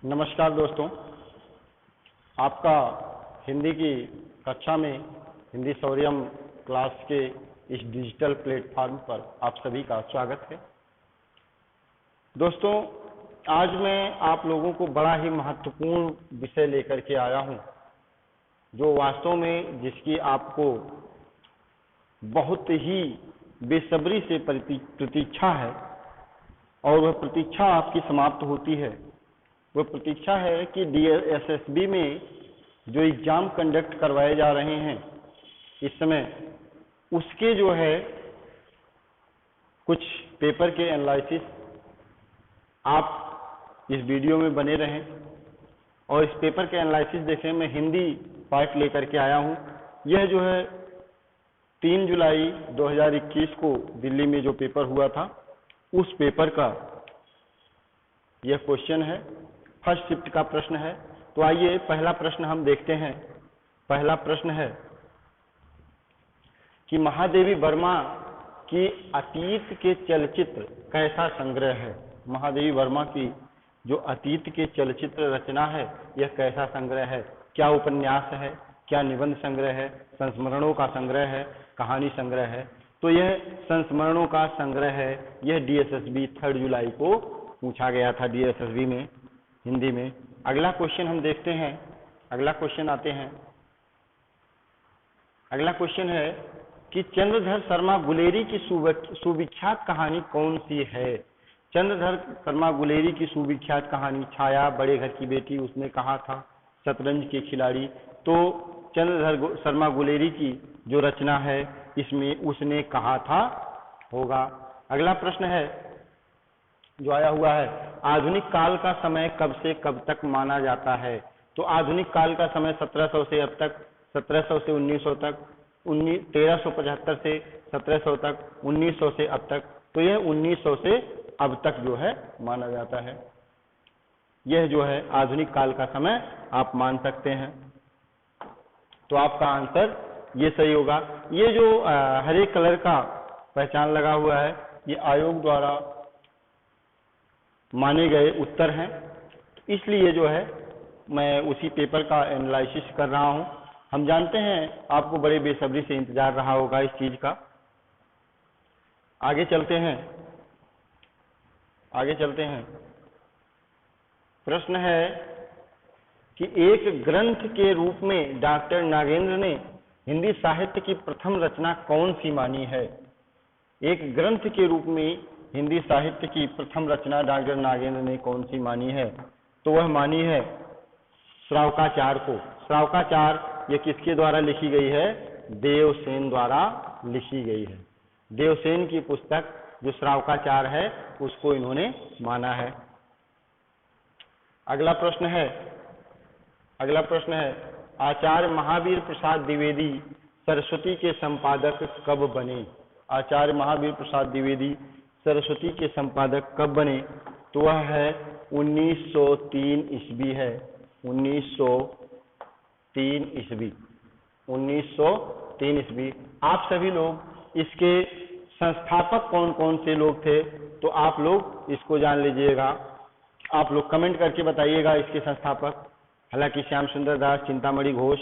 नमस्कार दोस्तों, आपका हिंदी की कक्षा में हिंदी शौर्यम क्लास के इस डिजिटल प्लेटफॉर्म पर आप सभी का स्वागत है। दोस्तों, आज मैं आप लोगों को बड़ा ही महत्वपूर्ण विषय लेकर के आया हूं, जो वास्तव में जिसकी आपको बहुत ही बेसब्री से प्रतीक्षा है और वह प्रतीक्षा आपकी समाप्त होती है। वह प्रतीक्षा है कि DSSB में जो एग्जाम कंडक्ट करवाए जा रहे हैं इस समय, उसके जो है कुछ पेपर के एनालिसिस आप इस वीडियो में बने रहें और इस पेपर के एनालिसिस देखें। मैं हिंदी पार्ट लेकर के आया हूं। यह जो है 3 जुलाई 2021 को दिल्ली में जो पेपर हुआ था, उस पेपर का यह क्वेश्चन है, फर्स्ट शिफ्ट का प्रश्न है। तो आइए पहला प्रश्न हम देखते हैं। पहला प्रश्न है कि महादेवी वर्मा की अतीत के चलचित्र कैसा संग्रह है। महादेवी वर्मा की जो अतीत के चलचित्र रचना है, यह कैसा संग्रह है। क्या उपन्यास है, क्या निबंध संग्रह है, संस्मरणों का संग्रह है, कहानी संग्रह है। तो यह संस्मरणों का संग्रह है। यह DSSB 3 जुलाई को पूछा गया था DSSB में हिंदी में। अगला क्वेश्चन हम देखते हैं। अगला क्वेश्चन आते हैं। अगला क्वेश्चन है कि चंद्रधर शर्मा गुलेरी की सुविख्यात कहानी कौन सी है। चंद्रधर शर्मा गुलेरी की सुविख्यात कहानी छाया, बड़े घर की बेटी, उसने कहा था, शतरंज के खिलाड़ी। तो चंद्रधर शर्मा गुलेरी की जो रचना है, इसमें उसने कहा था होगा। अगला प्रश्न है जो आया हुआ है, आधुनिक काल का समय कब से कब तक माना जाता है। तो आधुनिक काल का समय 1700 से अब तक, 1700 से 1900 तक, 1375 से 1700 तक, 1900 से अब तक। तो यह 1900 से अब तक जो है माना जाता है। यह जो है आधुनिक काल का समय आप मान सकते हैं। तो आपका आंसर ये सही होगा। ये जो हरे कलर का पहचान लगा हुआ है, ये आयोग द्वारा माने गए उत्तर हैं। इसलिए जो है मैं उसी पेपर का एनालिसिस कर रहा हूं। हम जानते हैं आपको बड़े बेसब्री से इंतजार रहा होगा इस चीज का। आगे चलते हैं। आगे चलते हैं। प्रश्न है कि एक ग्रंथ के रूप में डॉक्टर नागेंद्र ने हिंदी साहित्य की प्रथम रचना कौन सी मानी है। एक ग्रंथ के रूप में हिंदी साहित्य की प्रथम रचना डॉक्टर नागेंद्र ने कौन सी मानी है। तो वह मानी है श्रावकाचार को। श्रावकाचार ये किसके द्वारा लिखी गई है। देवसेन द्वारा लिखी गई है। देवसेन की पुस्तक जो श्रावकाचार है, उसको इन्होंने माना है। अगला प्रश्न है। अगला प्रश्न है, आचार्य महावीर प्रसाद द्विवेदी सरस्वती के संपादक कब बने। आचार्य महावीर प्रसाद द्विवेदी सरस्वती के संपादक कब बने। तो वह है 1903 ईस्वी है। 1903 ईस्वी। 1903 ईस्वी। आप सभी लोग इसके संस्थापक कौन कौन से लोग थे, तो आप लोग इसको जान लीजिएगा। आप लोग कमेंट करके बताइएगा इसके संस्थापक। हालांकि श्याम सुंदर दास, चिंतामणि घोष,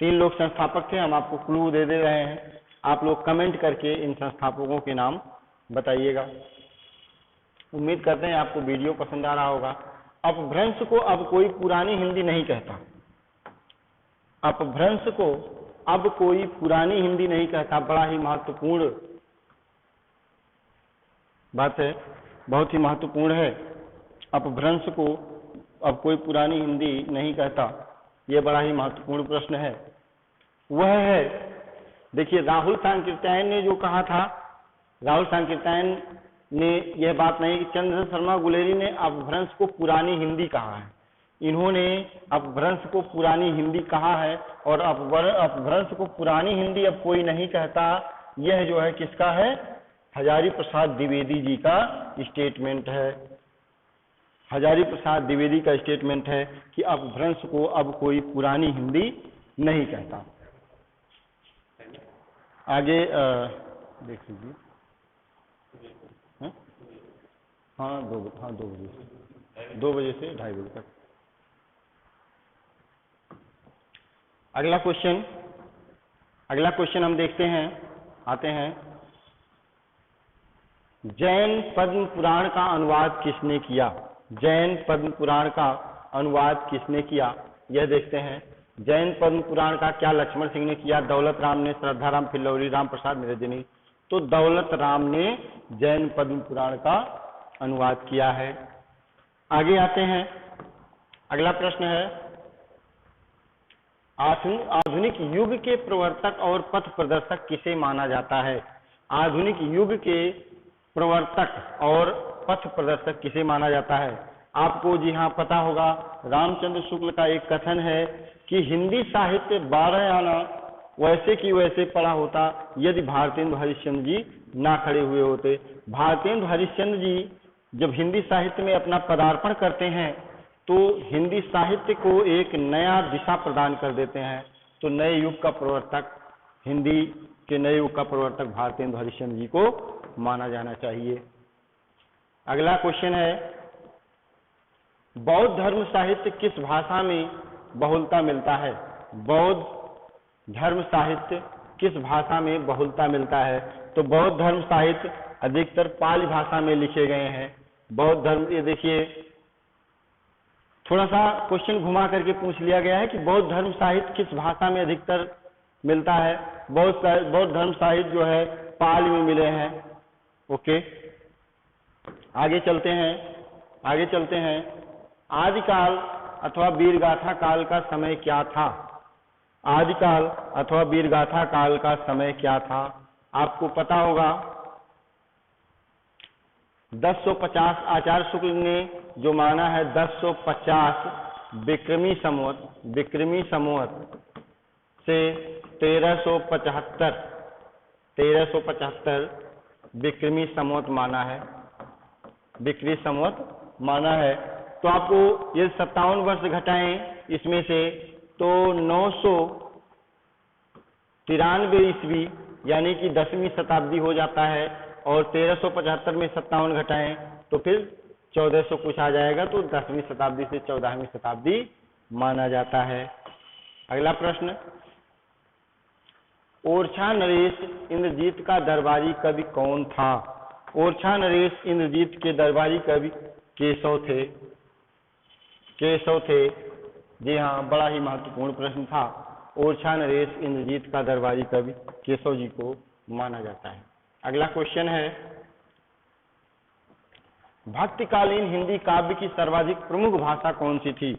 3 लोग संस्थापक थे। हम आपको क्लू दे दे रहे हैं, आप लोग कमेंट करके इन संस्थापकों के नाम बताइएगा। उम्मीद करते हैं आपको वीडियो पसंद आ रहा होगा। अपभ्रंश को अब कोई पुरानी हिंदी नहीं कहता। अपभ्रंश को अब कोई पुरानी हिंदी नहीं कहता। बड़ा ही महत्वपूर्ण बात है, बहुत ही महत्वपूर्ण है। अपभ्रंश को अब कोई पुरानी हिंदी नहीं कहता, यह बड़ा ही महत्वपूर्ण प्रश्न है। वह है, देखिए, राहुल सांकृत्यायन ने जो कहा था, राहुल सांकृत्यायन ने यह बात नहीं कि चंद्रधर शर्मा गुलेरी ने अपभ्रंश को पुरानी हिंदी कहा है। इन्होंने अपभ्रंश को पुरानी हिंदी कहा है और अपभ्रंश को पुरानी हिंदी अब कोई नहीं कहता। यह जो है किसका है, हजारी प्रसाद द्विवेदी जी का स्टेटमेंट है। हजारी प्रसाद द्विवेदी का स्टेटमेंट है कि अपभ्रंश को अब कोई पुरानी हिंदी नहीं कहता। आगे देख लीजिए। हाँ 2 बजे से 2 बजे से 2:30 बजे तक। अगला क्वेश्चन हम देखते हैं, आते हैं। जैन पद्म पुराण का अनुवाद किसने किया? जैन पद्म पुराण का अनुवाद किसने किया, यह देखते हैं। जैन पद्म पुराण का क्या लक्ष्मण सिंह ने किया, दौलत राम ने, श्रद्धाराम फिल्लौरी, राम प्रसाद निरंजनी? तो दौलत राम ने जैन पद्म पुराण का अनुवाद किया है। आगे आते हैं, अगला प्रश्न है, आधुनिक युग के प्रवर्तक और पथ प्रदर्शक किसे माना जाता है? आधुनिक युग के प्रवर्तक और पथ प्रदर्शक किसे माना जाता है? आपको जी हाँ पता होगा, रामचंद्र शुक्ल का एक कथन है कि हिंदी साहित्य 12 आना वैसे की वैसे पढ़ा होता यदि भारतेंदु हरिश्चंद्र जी ना खड़े हुए होते। भारतेंदु हरिश्चंद्र जी जब हिंदी साहित्य में अपना पदार्पण करते हैं तो हिंदी साहित्य को एक नया दिशा प्रदान कर देते हैं। तो नए युग का प्रवर्तक, हिंदी के नए युग का प्रवर्तक भारतेंदु हरिश्चंद्र जी को माना जाना चाहिए। अगला क्वेश्चन है, बौद्ध धर्म साहित्य किस भाषा में बहुलता मिलता है? बौद्ध धर्म साहित्य किस भाषा में बहुलता मिलता है? तो बौद्ध धर्म साहित्य अधिकतर पाली भाषा में लिखे गए हैं। बौद्ध धर्म, ये देखिए थोड़ा सा क्वेश्चन घुमा करके पूछ लिया गया है कि बौद्ध धर्म साहित्य किस भाषा में अधिकतर मिलता है। बौद्ध धर्म साहित्य जो है पाली में मिले हैं। ओके, आगे चलते हैं। आदिकाल अथवा वीरगाथा काल का समय क्या था? आदिकाल अथवा वीरगाथा काल का समय क्या था? आपको पता होगा 1050 आचार्य शुक्ल ने जो माना है 1050 विक्रमी संवत से 1375 विक्रमी संवत माना है, विक्रमी संवत माना है। तो आपको ये 57 वर्ष घटाएं इसमें से तो 993 ईस्वी यानी कि 10वीं शताब्दी हो जाता है, और 1375 में 57 घटाएं तो फिर 1400 कुछ आ जाएगा, तो 10वीं शताब्दी से 14वीं शताब्दी माना जाता है। अगला प्रश्न, ओरछा नरेश इंद्रजीत का दरबारी कवि कौन था? ओरछा नरेश इंद्रजीत के दरबारी कवि केशव थे। जी हाँ, बड़ा ही महत्वपूर्ण प्रश्न था। ओरछा नरेश इंद्रजीत का दरबारी कवि केशव जी को माना जाता है। अगला क्वेश्चन है, भक्तिकालीन हिंदी काव्य की सर्वाधिक प्रमुख भाषा कौन सी थी?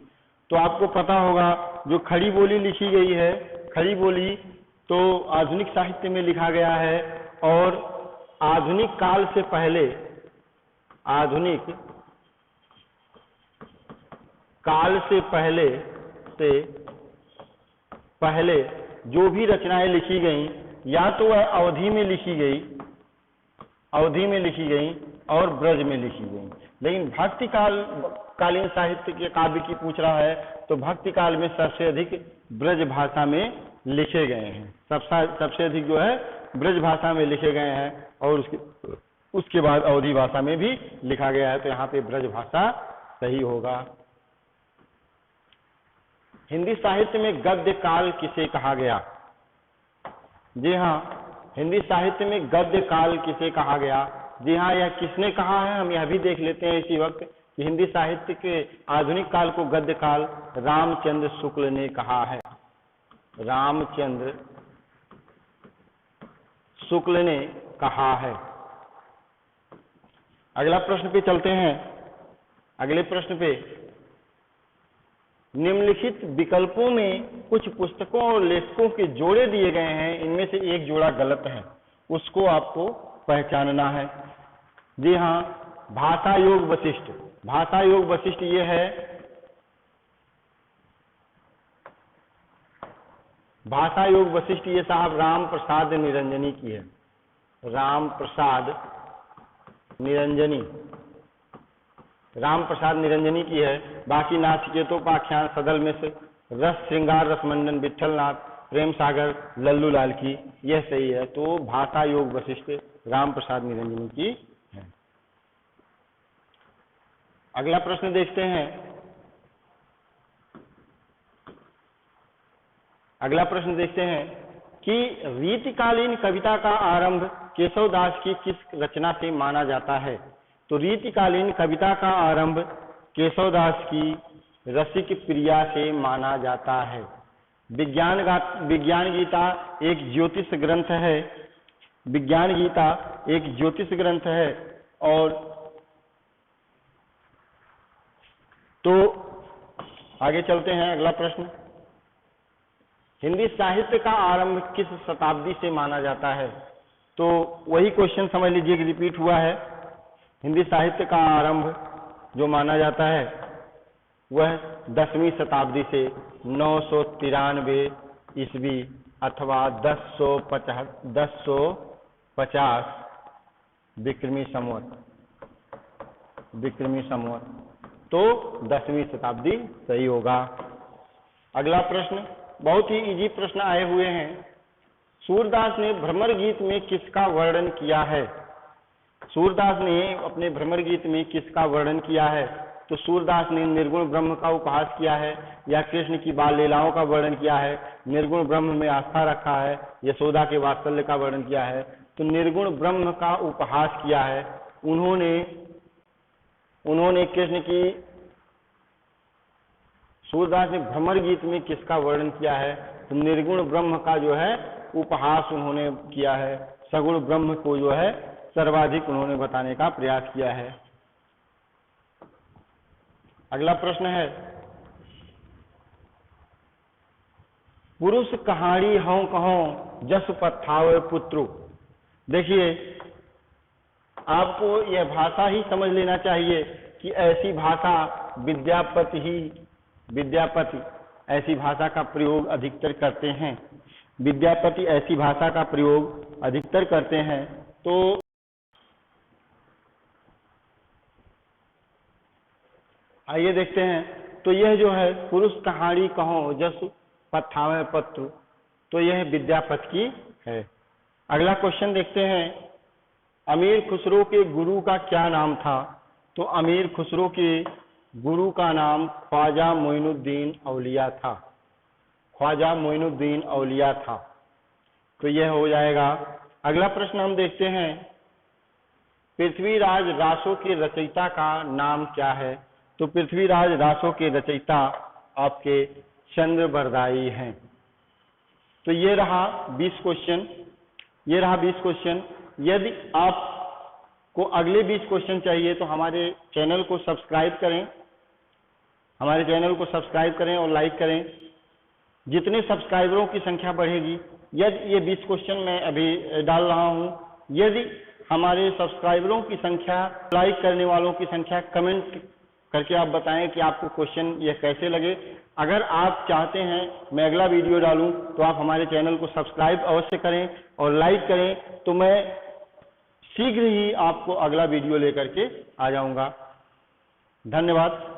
तो आपको पता होगा जो खड़ी बोली लिखी गई है, खड़ी बोली तो आधुनिक साहित्य में लिखा गया है, और आधुनिक काल से पहले जो भी रचनाएं लिखी गई या तो वह अवधि में लिखी गई और ब्रज में लिखी गई। लेकिन भक्तिकालीन साहित्य के काव्य की पूछ रहा है तो भक्ति काल में सबसे अधिक ब्रज भाषा में लिखे गए हैं। सबसे अधिक जो है ब्रज भाषा में लिखे गए हैं, और उसके बाद अवधि भाषा में भी लिखा गया है। तो यहाँ पे ब्रज भाषा सही होगा। हिंदी साहित्य में गद्य काल किसे कहा गया? जी हाँ, हिंदी साहित्य में गद्य काल किसे कहा गया? जी हाँ, यह किसने कहा है हम यह भी देख लेते हैं इसी वक्त कि हिंदी साहित्य के आधुनिक काल को गद्य काल रामचंद्र शुक्ल ने कहा है। रामचंद्र शुक्ल ने कहा है। अगला प्रश्न पे चलते हैं। अगले प्रश्न पे, निम्नलिखित विकल्पों में कुछ पुस्तकों और लेखकों के जोड़े दिए गए हैं, इनमें से एक जोड़ा गलत है, उसको आपको पहचानना है। जी हाँ, भाषा योग वशिष्ठ। भाषा योग वशिष्ठ ये है, भाषा योग वशिष्ठ ये साहब राम प्रसाद निरंजनी की है। राम प्रसाद निरंजनी की है। बाकी नाचिकेतोपाख्यान, सदल मिश्र, रस श्रृंगार रसमंडन विठलनाथ, प्रेम सागर लल्लू लाल की, यह सही है। तो भाषा योग वशिष्ठ राम प्रसाद निरंजनी की है। अगला प्रश्न देखते हैं। अगला प्रश्न देखते हैं कि रीतिकालीन कविता का आरंभ केशवदास की किस रचना से माना जाता है। तो रीतिकालीन कविता का आरंभ केशवदास की रसिक प्रिया से माना जाता है। विज्ञान गीता एक ज्योतिष ग्रंथ है। विज्ञान गीता एक ज्योतिष ग्रंथ है। और तो आगे चलते हैं। अगला प्रश्न, हिंदी साहित्य का आरंभ किस शताब्दी से माना जाता है। तो वही क्वेश्चन समझ लीजिए कि रिपीट हुआ है। हिंदी साहित्य का आरंभ जो माना जाता है वह 10वीं शताब्दी से 993 ईस्वी अथवा 1050 विक्रमी संवत। तो 10वीं शताब्दी सही होगा। अगला प्रश्न, बहुत ही इजी प्रश्न आए हुए हैं। सूरदास ने भ्रमर गीत में किसका वर्णन किया है। सूरदास ने अपने भ्रमर गीत में किसका वर्णन किया है। तो सूरदास ने निर्गुण ब्रह्म का उपहास किया है या कृष्ण की बाल लीलाओं का वर्णन किया है, निर्गुण ब्रह्म में आस्था रखा है, यशोदा के वात्सल्य का वर्णन किया है। तो निर्गुण ब्रह्म का उपहास किया है। उन्होंने कृष्ण की, सूरदास ने भ्रमर गीत में किसका वर्णन किया है। तो निर्गुण ब्रह्म का जो है उपहास उन्होंने किया है। सगुण ब्रह्म को जो है सर्वाधिक उन्होंने बताने का प्रयास किया है। अगला प्रश्न है, पुरुष कहाड़ी हूं कहो जस पथावे पुत्रु। देखिए, आपको यह भाषा ही समझ लेना चाहिए कि ऐसी भाषा विद्यापति ऐसी भाषा का प्रयोग अधिकतर करते हैं। विद्यापति ऐसी भाषा का प्रयोग अधिकतर करते हैं। तो आइए देखते हैं। तो यह जो है पुरुष कहाड़ी कहो जस पथावे पत्र, तो यह विद्यापति की है। अगला क्वेश्चन देखते हैं, अमीर खुसरो के गुरु का क्या नाम था। तो अमीर खुसरो के गुरु का नाम ख्वाजा मोइनुद्दीन औलिया था। ख्वाजा मोइनुद्दीन औलिया था। तो यह हो जाएगा। अगला प्रश्न हम देखते हैं, पृथ्वीराज रासों के रचयिता का नाम क्या है। तो पृथ्वीराज रासों के रचयिता आपके चंद्रबरदाई हैं। तो ये रहा 20 क्वेश्चन। यदि आपको अगले 20 क्वेश्चन चाहिए तो हमारे चैनल को सब्सक्राइब करें और लाइक करें। जितने सब्सक्राइबरों की संख्या बढ़ेगी, यदि ये 20 क्वेश्चन मैं अभी डाल रहा हूं, यदि हमारे सब्सक्राइबरों की संख्या, लाइक करने वालों की संख्या, कमेंट करके आप बताएं कि आपको क्वेश्चन ये कैसे लगे। अगर आप चाहते हैं मैं अगला वीडियो डालूं तो आप हमारे चैनल को सब्सक्राइब अवश्य करें और लाइक करें, तो मैं शीघ्र ही आपको अगला वीडियो लेकर के आ जाऊंगा। धन्यवाद।